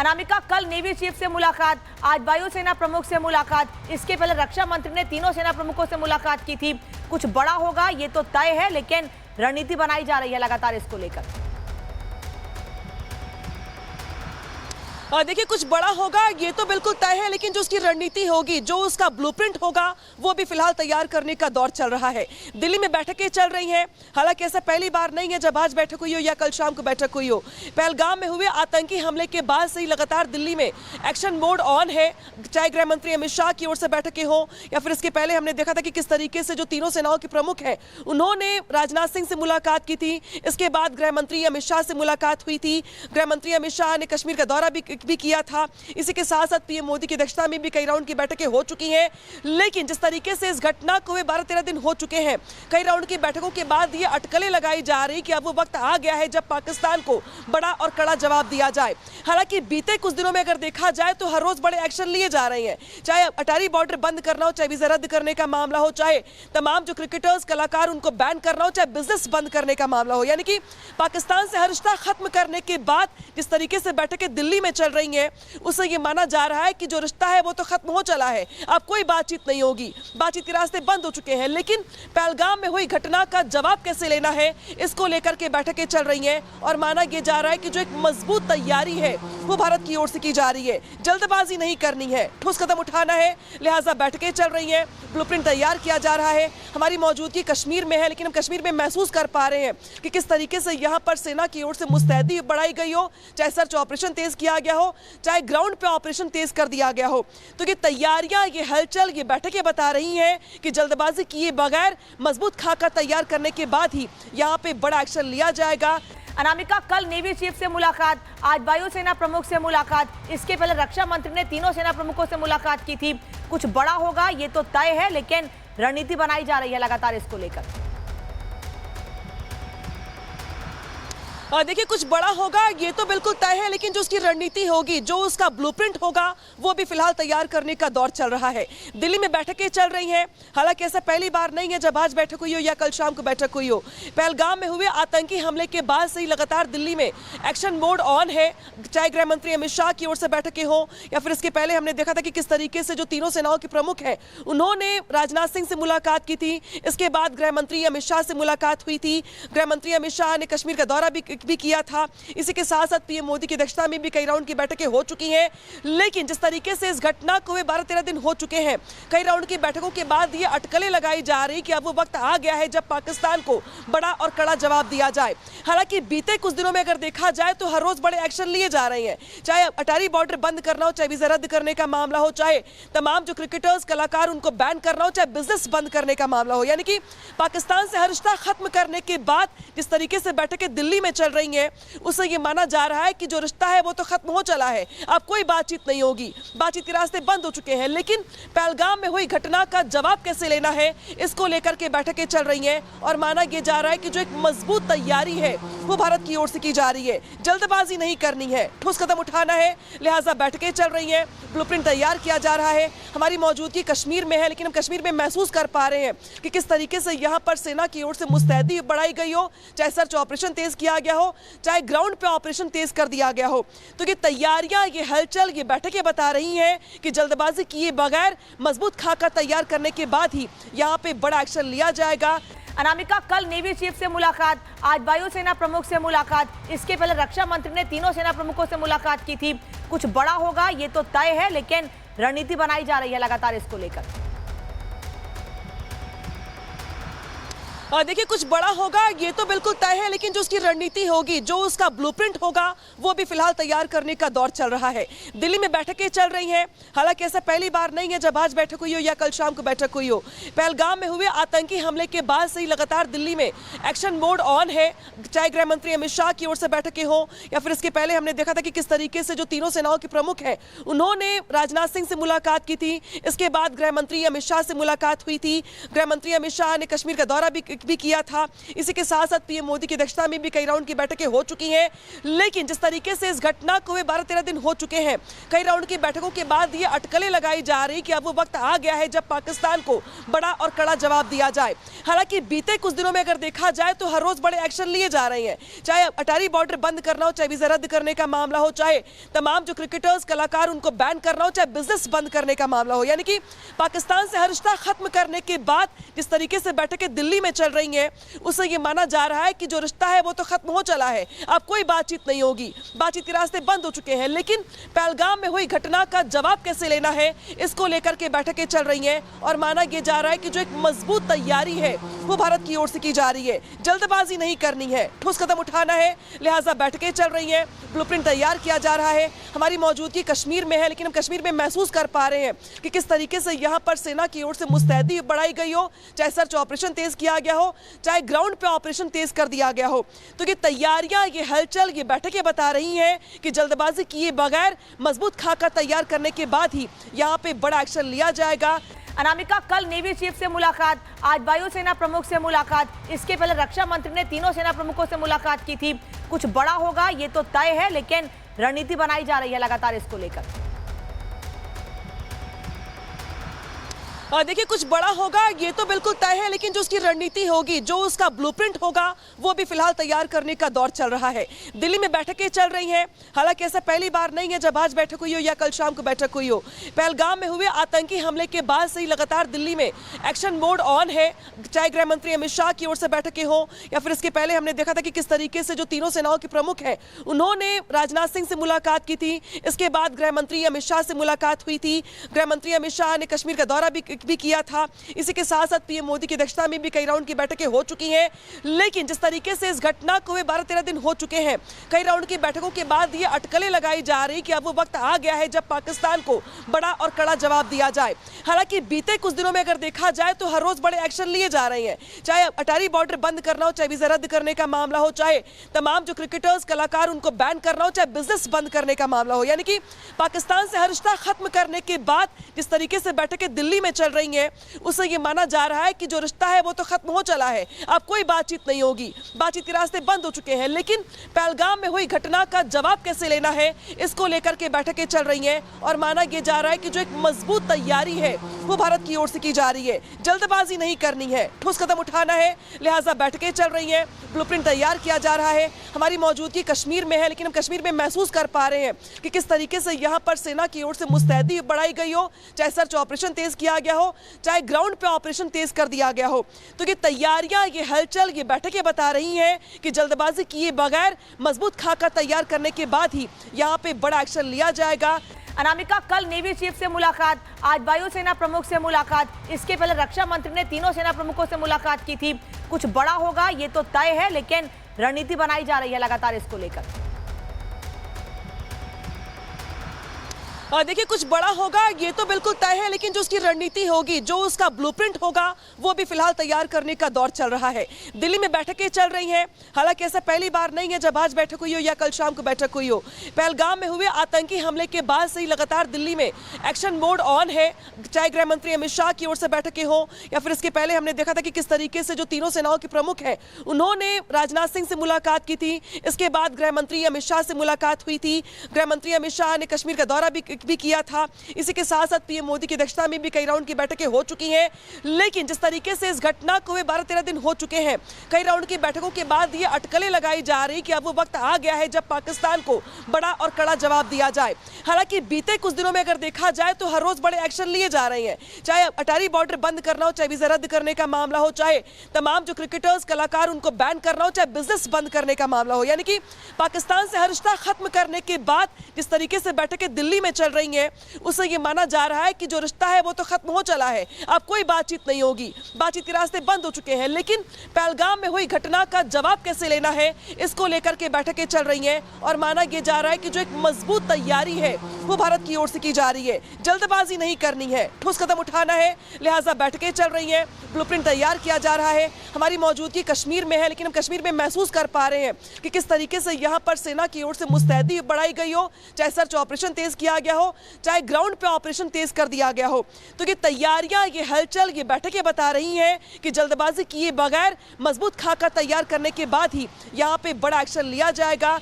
अनामिका, कल navy chief से मुलाकात, आज वायुसेना प्रमुख से मुलाकात, इसके पहले रक्षा मंत्री ने तीनों सेना प्रमुखों से मुलाकात की थी। कुछ बड़ा होगा ये तो तय है, लेकिन रणनीति बनाई जा रही है लगातार इसको लेकर। देखिए, कुछ बड़ा होगा ये तो बिल्कुल तय है, लेकिन जो उसकी रणनीति होगी, जो उसका ब्लूप्रिंट होगा, वो भी फिलहाल तैयार करने का दौर चल रहा है। दिल्ली में बैठकें चल रही हैं। हालांकि ऐसा पहली बार नहीं है जब आज बैठक हुई हो या कल शाम को बैठक हुई हो। पहलगाम में हुए आतंकी हमले के बाद से ही लगातार दिल्ली में एक्शन मोड ऑन है। चाहे गृह मंत्री अमित शाह की ओर से बैठकें हो या फिर इसके पहले हमने देखा था कि किस तरीके से जो तीनों सेनाओं के प्रमुख हैं उन्होंने राजनाथ सिंह से मुलाकात की थी। इसके बाद गृह मंत्री अमित शाह से मुलाकात हुई थी। गृह मंत्री अमित शाह ने कश्मीर का दौरा भी किया था। इसी के साथ साथ पीएम मोदी की अध्यक्षता में भी कई राउंड की बैठकें हो चुकी हैं। लेकिन जिस तरीके से इस घटना को 12-13 दिन हो चुके हैं, कई राउंड की बैठकों के बाद ये अटकलें लगाई जा रही कि अब वो वक्त आ गया है जब पाकिस्तान को बड़ा और कड़ा जवाब दिया जाए। हालांकि बीते कुछ दिनों में अगर देखा जाए तो हर रोज बड़े एक्शन लिए जा रहे हैं। चाहे अटारी बॉर्डर बंद करना हो, चाहे वीजा रद्द करने का मामला हो, चाहे तमाम जो क्रिकेटर्स कलाकार उनको बैन करना हो, चाहे बिजनेस बंद करने का मामला हो। यानी कि पाकिस्तान से हर रिश्ता खत्म करने के बाद जिस तरीके से बैठकें दिल्ली में चल रही हैं, उससे ये माना जा रहा है कि जो रिश्ता है वो तो खत्म हो चला है, अब कोई बातचीत नहीं होगी, बातचीत के रास्ते बंद हो चुके हैं। लेकिन पहलगाम में हुई घटना का जवाब कैसे लेना है, इसको लेकर के बैठकें चल रही हैं और माना यह जा रहा है कि जो एक मजबूत तैयारी है वो भारत की ओर से की जा रही है। जल्दबाजी नहीं करनी है, ठोस कदम उठाना है, लिहाजा बैठकें चल रही हैं, ब्लूप्रिंट तैयार किया जा रहा है। हमारी मौजूदगी कश्मीर में है, लेकिन हम कश्मीर में महसूस कर पा रहे हैं कि किस तरीके से यहाँ पर सेना की ओर से मुस्तैदी बढ़ाई गई हो, चाहे सर्च ऑपरेशन तेज किया गया हो, चाहे ग्राउंड पे ऑपरेशन तेज कर दिया गया हो। तो ये तैयारियां, ये हलचल, ये बैठकें बता रही हैं कि जल्दबाजी किए बगैर मजबूत खाका तैयार करने के बाद ही यहाँ पे बड़ा एक्शन लिया जाएगा। अनामिका, कल नेवी चीफ से मुलाकात, आज वायुसेना प्रमुख से मुलाकात, इसके पहले रक्षा मंत्री ने तीनों सेना प्रमुखों से मुलाकात की थी। कुछ बड़ा होगा ये तो तय है, लेकिन रणनीति बनाई जा रही है लगातार इसको लेकर। देखिए, कुछ बड़ा होगा ये तो बिल्कुल तय है, लेकिन जो उसकी रणनीति होगी, जो उसका ब्लूप्रिंट होगा, वो भी फिलहाल तैयार करने का दौर चल रहा है। दिल्ली में बैठकें चल रही हैं। हालांकि ऐसा पहली बार नहीं है जब आज बैठक हुई हो या कल शाम को बैठक हुई हो। पहलगाम में हुए आतंकी हमले के बाद से ही लगातार दिल्ली में एक्शन मोड ऑन है। चाहे गृह मंत्री अमित शाह की ओर से बैठकें हो या फिर इसके पहले हमने देखा था कि किस तरीके से जो तीनों सेनाओं के प्रमुख हैं उन्होंने राजनाथ सिंह से मुलाकात की थी। इसके बाद गृह मंत्री अमित शाह से मुलाकात हुई थी। गृह मंत्री अमित शाह ने कश्मीर का दौरा भी किया था। इसी के साथ साथ पीएम मोदी की अध्यक्षता में भी कई राउंड की बैठकें हो चुकी हैं। लेकिन जिस तरीके से इस घटना को 12-13 दिन हो चुके हैं, कई राउंड की बैठकों के बाद ये अटकलें लगाई जा रही कि अब वो वक्त आ गया है जब पाकिस्तान को बड़ा और कड़ा जवाब दिया जाए। हालांकि बीते कुछ दिनों में अगर देखा जाए तो हर रोज बड़े एक्शन लिए जा रहे हैं। चाहे अटारी बॉर्डर बंद करना हो, चाहे वीजा रद्द करने का मामला हो, चाहे तमाम जो क्रिकेटर्स कलाकार उनको बैन करना हो, चाहे बिजनेस बंद करने का मामला हो। यानी कि पाकिस्तान से हर रिश्ता खत्म करने के बाद जिस तरीके से बैठकें दिल्ली में चल रही हैं, उससे ये माना जा रहा है कि जो रिश्ता है वो तो खत्म हो चला है, अब कोई बातचीत नहीं होगी, बातचीत के रास्ते बंद हो चुके हैं। लेकिन पहलगाम में हुई घटना का जवाब कैसे लेना है, इसको लेकर के बैठकें चल रही हैं और माना यह जा रहा है कि जो एक मजबूत तैयारी है वो भारत की ओर से की जा रही है। जल्दबाजी नहीं करनी है, ठोस कदम उठाना है, लिहाजा बैठकें चल रही हैं, ब्लूप्रिंट तैयार किया जा रहा है। हमारी मौजूदगी कश्मीर में है, लेकिन हम कश्मीर में महसूस कर पा रहे हैं कि किस तरीके से यहाँ पर सेना की ओर से मुस्तैदी बढ़ाई गई हो, चाहे सर्च ऑपरेशन तेज किया गया हो, चाहे ग्राउंड पे ऑपरेशन तेज कर दिया गया हो। तो ये तैयारियां, ये हलचल, ये बैठकें बता रही हैं कि जल्दबाजी किए बगैर मजबूत खाका तैयार करने के बाद ही यहाँ पे बड़ा एक्शन लिया जाएगा। अनामिका, कल नेवी चीफ से मुलाकात, आज वायुसेना प्रमुख से मुलाकात, इसके पहले रक्षा मंत्री ने तीनों सेना प्रमुखों से मुलाकात की थी। कुछ बड़ा होगा ये तो तय है, लेकिन रणनीति बनाई जा रही है लगातार इसको लेकर। देखिए, कुछ बड़ा होगा ये तो बिल्कुल तय है, लेकिन जो उसकी रणनीति होगी, जो उसका ब्लूप्रिंट होगा, वो भी फिलहाल तैयार करने का दौर चल रहा है। दिल्ली में बैठकें चल रही हैं। हालांकि ऐसा पहली बार नहीं है जब आज बैठक हुई हो या कल शाम को बैठक हुई हो। पहलगाम में हुए आतंकी हमले के बाद से ही लगातार दिल्ली में एक्शन मोड ऑन है। चाहे गृह मंत्री अमित शाह की ओर से बैठकें हो या फिर इसके पहले हमने देखा था कि किस तरीके से जो तीनों सेनाओं के प्रमुख हैं उन्होंने राजनाथ सिंह से मुलाकात की थी। इसके बाद गृह मंत्री अमित शाह से मुलाकात हुई थी। गृह मंत्री अमित शाह ने कश्मीर का दौरा भी किया था। इसी के साथ साथ पीएम मोदी की अध्यक्षता में भी कई राउंड की बैठकें हो चुकी हैं। लेकिन जिस तरीके से इस घटना को 12-13 दिन हो चुके हैं, कई राउंड की बैठकों के बाद ये अटकलें लगाई जा रही कि अब वो वक्त आ गया है जब पाकिस्तान को बड़ा और कड़ा जवाब दिया जाए। हालांकि बीते कुछ दिनों में अगर देखा जाए तो हर रोज बड़े एक्शन लिए जा रहे हैं, चाहे अटारी बॉर्डर बंद करना हो, चाहे वीजा रद्द करने का मामला हो, चाहे तमाम जो क्रिकेटर्स कलाकार उनको बैन करना हो, चाहे बिजनेस बंद करने का मामला हो। यानी कि पाकिस्तान से हर रिश्ता खत्म करने के बाद जिस तरीके से बैठकें दिल्ली में चल रही हैं, उससे ये माना जा रहा है कि जो रिश्ता है वो तो खत्म हो चला है, अब कोई बातचीत नहीं होगी, बातचीत के रास्ते बंद हो चुके हैं। लेकिन पहलगाम में हुई घटना का जवाब कैसे लेना है, इसको लेकर के बैठकें चल रही हैं और माना यह जा रहा है कि जो एक मजबूत तैयारी है वो भारत की ओर से की जा रही है। जल्दबाजी नहीं करनी है, ठोस कदम उठाना है, लिहाजा बैठकें चल रही हैं, ब्लूप्रिंट तैयार किया जा रहा है। हमारी मौजूदगी कश्मीर में है, लेकिन हम कश्मीर में महसूस कर पा रहे हैं कि किस तरीके से यहाँ पर सेना की ओर से मुस्तैदी बढ़ाई गई हो, चाहे सर्च ऑपरेशन तेज किया गया हो, चाहे ग्राउंड पे ऑपरेशन तेज कर दिया गया हो। तो ये तैयारियां, ये हलचल, ये बैठकें बता रही हैं कि जल्दबाजी किए बगैर मजबूत खाका तैयार करने के बाद ही यहाँ पे बड़ा एक्शन लिया जाएगा। अनामिका, कल नेवी चीफ से मुलाकात, आज वायुसेना प्रमुख से मुलाकात, इसके पहले रक्षा मंत्री ने तीनों सेना प्रमुखों से मुलाकात की थी। कुछ बड़ा होगा ये तो तय है, लेकिन रणनीति बनाई जा रही है लगातार इसको लेकर। देखिए, कुछ बड़ा होगा ये तो बिल्कुल तय है, लेकिन जो उसकी रणनीति होगी, जो उसका ब्लूप्रिंट होगा, वो भी फिलहाल तैयार करने का दौर चल रहा है। दिल्ली में बैठकें चल रही हैं। हालांकि ऐसा पहली बार नहीं है जब आज बैठक हुई हो या कल शाम को बैठक हुई हो। पहलगाम में हुए आतंकी हमले के बाद से ही लगातार दिल्ली में एक्शन मोड ऑन है, चाहे गृह मंत्री अमित शाह की ओर से बैठकें हो या फिर इसके पहले हमने देखा था कि किस तरीके से जो तीनों सेनाओं के प्रमुख हैं उन्होंने राजनाथ सिंह से मुलाकात की थी। इसके बाद गृह मंत्री अमित शाह से मुलाकात हुई थी। गृह मंत्री अमित शाह ने कश्मीर का दौरा भी किया था। इसी के साथ साथ पीएम मोदी की अध्यक्षता में भी कई राउंड की बैठकें हो चुकी हैं। लेकिन जिस तरीके से इस घटना को 12-13 दिन हो चुके हैं, कई राउंड की बैठकों के बाद ये अटकलें लगाई जा रही कि अब वो वक्त आ गया है जब पाकिस्तान को बड़ा और कड़ा जवाब दिया जाए। हालांकि बीते कुछ दिनों में अगर देखा जाए तो हर रोज बड़े एक्शन लिए जा रहे हैं, चाहे अटारी बॉर्डर बंद करना हो, चाहे वीजा रद्द करने का मामला हो, चाहे तमाम जो क्रिकेटर्स कलाकार उनको बैन करना हो, चाहे बिजनेस बंद करने का मामला हो। यानी कि पाकिस्तान से हर रिश्ता खत्म करने के बाद जिस तरीके से बैठकें दिल्ली में चल रही हैं, उससे ये माना जा रहा है कि जो रिश्ता है वो तो खत्म हो चला है, अब कोई बातचीत नहीं होगी, बातचीत के रास्ते बंद हो चुके हैं। लेकिन पहलगाम में हुई घटना का जवाब कैसे लेना है, इसको लेकर के बैठकें चल रही हैं और माना यह जा रहा है कि जो एक मजबूत तैयारी है वो भारत की ओर से की जा रही है। जल्दबाजी नहीं करनी है, ठोस कदम उठाना है, लिहाजा बैठकें चल रही हैं, ब्लूप्रिंट तैयार किया जा रहा है। हमारी मौजूदगी कश्मीर में है, लेकिन हम कश्मीर में महसूस कर पा रहे हैं कि किस तरीके से यहाँ पर सेना की ओर से मुस्तैदी बढ़ाई गई हो, चाहे सर्च ऑपरेशन तेज किया गया हो, चाहे ग्राउंड पे ऑपरेशन तेज कर दिया गया हो। तो ये तैयारियां, ये हलचल, ये बैठकें बता रही हैं कि जल्दबाजी किए बगैर मजबूत खाका तैयार करने के बाद ही यहाँ पे बड़ा एक्शन लिया जाएगा। अनामिका, कल नेवी चीफ से मुलाकात, आज वायुसेना प्रमुख से मुलाकात, इसके पहले रक्षा मंत्री ने तीनों सेना प्रमुखों से मुलाकात की थी। कुछ बड़ा होगा ये तो तय है, लेकिन रणनीति बनाई जा रही है लगातार इसको लेकर। देखिए, कुछ बड़ा होगा ये तो बिल्कुल तय है, लेकिन जो उसकी रणनीति होगी, जो उसका ब्लूप्रिंट होगा, वो भी फिलहाल तैयार करने का दौर चल रहा है। दिल्ली में बैठकें चल रही हैं। हालांकि ऐसा पहली बार नहीं है जब आज बैठक हुई हो या कल शाम को बैठक हुई हो। पहलगाम में हुए आतंकी हमले के बाद से ही लगातार दिल्ली में एक्शन मोड ऑन है, चाहे गृह मंत्री अमित शाह की ओर से बैठकें हो या फिर इसके पहले हमने देखा था कि किस तरीके से जो तीनों सेनाओं के प्रमुख हैं उन्होंने राजनाथ सिंह से मुलाकात की थी। इसके बाद गृह मंत्री अमित शाह से मुलाकात हुई थी। गृह मंत्री अमित शाह ने कश्मीर का दौरा भी किया था। इसी के साथ साथ पीएम मोदी की अध्यक्षता में भी कई राउंड की बैठकें हो चुकी हैं। लेकिन जिस तरीके से इस घटना को 12-13 दिन हो चुके हैं, कई राउंड की बैठकों के बाद ये अटकलें लगाई जा रही कि अब वो वक्त आ गया है जब पाकिस्तान को बड़ा और कड़ा जवाब दिया जाए। हालांकि बीते कुछ दिनों में अगर देखा जाए तो हर रोज बड़े एक्शन लिए जा रहे हैं, चाहे अटारी बॉर्डर बंद करना हो, चाहे वीजा रद्द करने का मामला हो, चाहे तमाम जो क्रिकेटर्स कलाकार उनको बैन करना हो, चाहे बिजनेस बंद करने का मामला हो। यानी कि पाकिस्तान से हर रिश्ता खत्म करने के बाद जिस तरीके से बैठकें दिल्ली में चल रही हैं, उससे ये माना जा रहा है कि जो रिश्ता है वो तो खत्म हो चला है, अब कोई बातचीत नहीं होगी, बातचीत के रास्ते बंद हो चुके हैं। लेकिन पहलगाम में हुई घटना का जवाब कैसे लेना है, इसको लेकर के बैठकें चल रही हैं और माना यह जा रहा है कि जो एक मजबूत तैयारी है वो भारत की ओर से की जा रही है। जल्दबाजी नहीं करनी है, ठोस कदम उठाना है, लिहाजा बैठकें चल रही हैं, ब्लूप्रिंट तैयार किया जा रहा है। हमारी मौजूदगी कश्मीर में है, लेकिन हम कश्मीर में महसूस कर पा रहे हैं कि किस तरीके से यहाँ पर सेना की ओर से मुस्तैदी बढ़ाई गई हो, चाहे सर्च ऑपरेशन तेज किया गया गया हो, चाहे ग्राउंड पे ऑपरेशन तेज कर दिया गया हो। तो ये तैयारियां, ये हलचल, ये बैठकें बता रही हैं कि जल्दबाजी किए बगैर मजबूत खाका तैयार करने के बाद ही यहाँ पे बड़ा एक्शन लिया जाएगा।